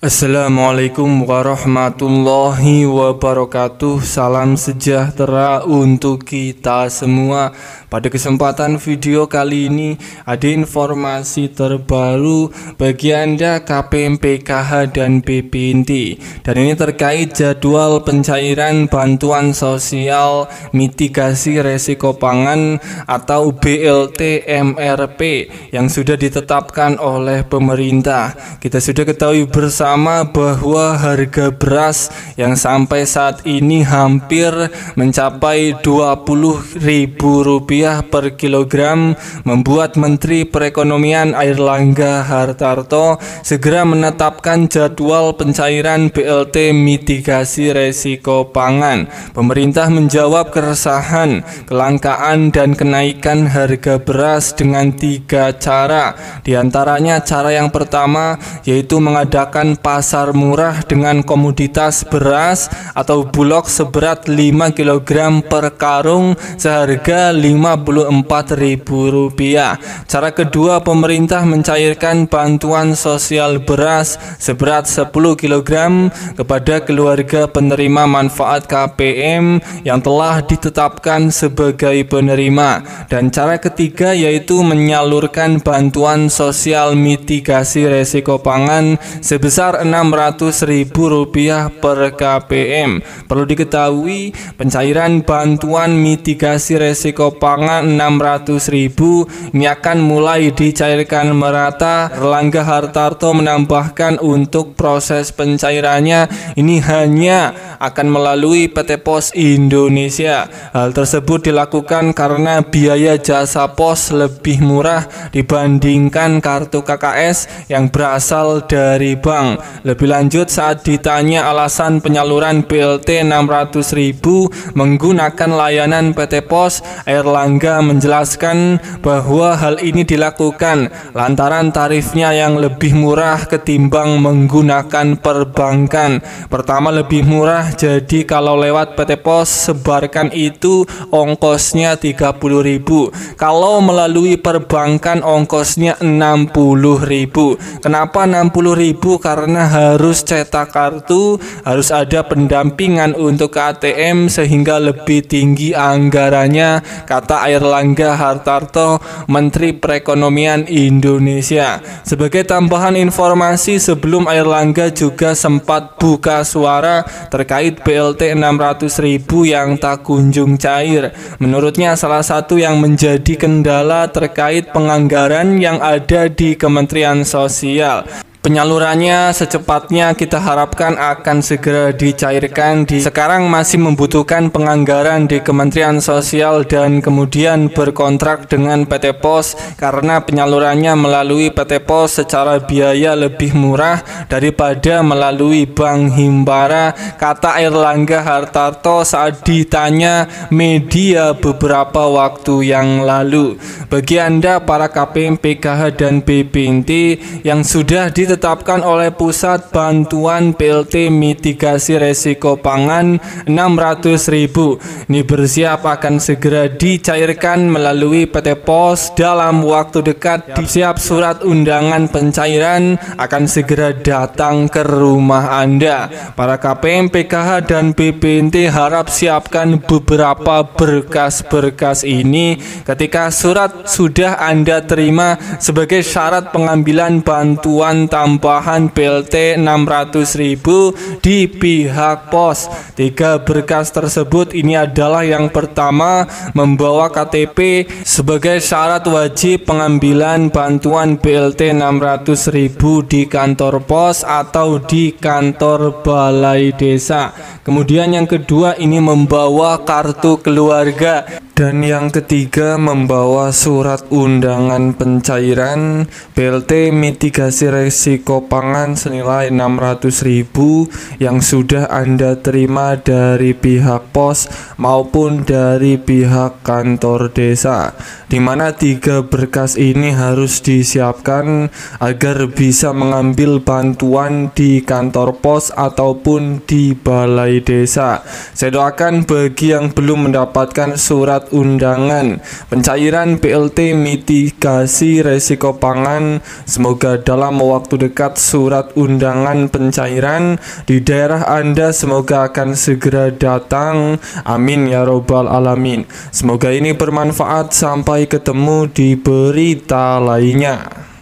Assalamualaikum warahmatullahi wabarakatuh. Salam sejahtera untuk kita semua. Pada kesempatan video kali ini ada informasi terbaru bagi Anda KPM PKH dan BPNT. Dan ini terkait jadwal pencairan bantuan sosial mitigasi resiko pangan atau BLT MRP yang sudah ditetapkan oleh pemerintah. Kita sudah ketahui bersama bahwa harga beras yang sampai saat ini hampir mencapai Rp20.000 per kilogram membuat Menteri Perekonomian Airlangga Hartarto segera menetapkan jadwal pencairan BLT mitigasi resiko pangan. Pemerintah menjawab keresahan, kelangkaan dan kenaikan harga beras dengan 3 cara. Di antaranya cara yang pertama yaitu mengadakan pasar murah dengan komoditas beras atau bulog seberat 5 kg per karung seharga Rp54.000. Cara kedua, pemerintah mencairkan bantuan sosial beras seberat 10 kg kepada keluarga penerima manfaat KPM yang telah ditetapkan sebagai penerima. Dan cara ketiga yaitu menyalurkan bantuan sosial mitigasi resiko pangan sebesar Rp600.000 per KPM. Perlu diketahui, pencairan bantuan mitigasi resiko pangan Rp600.000 ini akan mulai dicairkan merata. Airlangga Hartarto menambahkan untuk proses pencairannya ini hanya akan melalui PT Pos Indonesia. Hal tersebut dilakukan karena biaya jasa pos lebih murah dibandingkan kartu KKS yang berasal dari bank. Lebih lanjut, saat ditanya alasan penyaluran BLT Rp600.000 menggunakan layanan PT Pos, Airlangga menjelaskan bahwa hal ini dilakukan lantaran tarifnya yang lebih murah ketimbang menggunakan perbankan. Pertama, lebih murah, jadi kalau lewat PT Pos sebarkan itu ongkosnya Rp30.000. Kalau melalui perbankan ongkosnya Rp60.000. Kenapa Rp60.000? Karena harus cetak kartu, harus ada pendampingan untuk ATM sehingga lebih tinggi anggarannya, kata Airlangga Hartarto, Menteri Perekonomian Indonesia. Sebagai tambahan informasi, sebelum Airlangga juga sempat buka suara terkait BLT Rp600.000 yang tak kunjung cair. Menurutnya salah satu yang menjadi kendala terkait penganggaran yang ada di Kementerian Sosial. Penyalurannya secepatnya kita harapkan akan segera dicairkan. Sekarang masih membutuhkan penganggaran di Kementerian Sosial dan kemudian berkontrak dengan PT Pos karena penyalurannya melalui PT Pos secara biaya lebih murah daripada melalui Bank Himbara, kata Airlangga Hartarto saat ditanya media beberapa waktu yang lalu. Bagi Anda para KPM PKH dan BPNT yang sudah ditetapkan oleh pusat bantuan BLT mitigasi resiko pangan Rp600.000 ini bersiap akan segera dicairkan melalui PT Pos dalam waktu dekat. Siap surat undangan pencairan akan segera datang ke rumah Anda. Para KPM PKH dan BPNT harap siapkan beberapa berkas-berkas ini ketika surat sudah Anda terima sebagai syarat pengambilan bantuan tambahan BLT Rp600.000 di pihak pos. 3 berkas tersebut ini adalah yang pertama, membawa KTP sebagai syarat wajib pengambilan bantuan BLT Rp600.000 di kantor pos atau di kantor balai desa. Kemudian yang kedua ini membawa kartu keluarga. Dan yang ketiga membawa surat undangan pencairan BLT mitigasi resiko pangan senilai Rp600.000 yang sudah Anda terima dari pihak pos maupun dari pihak kantor desa, di mana 3 berkas ini harus disiapkan agar bisa mengambil bantuan di kantor pos ataupun di balai desa. Saya doakan bagi yang belum mendapatkan surat surat undangan pencairan BLT mitigasi resiko pangan. Semoga dalam waktu dekat surat undangan pencairan di daerah Anda semoga akan segera datang. Amin ya robbal alamin. Semoga ini bermanfaat. Sampai ketemu di berita lainnya.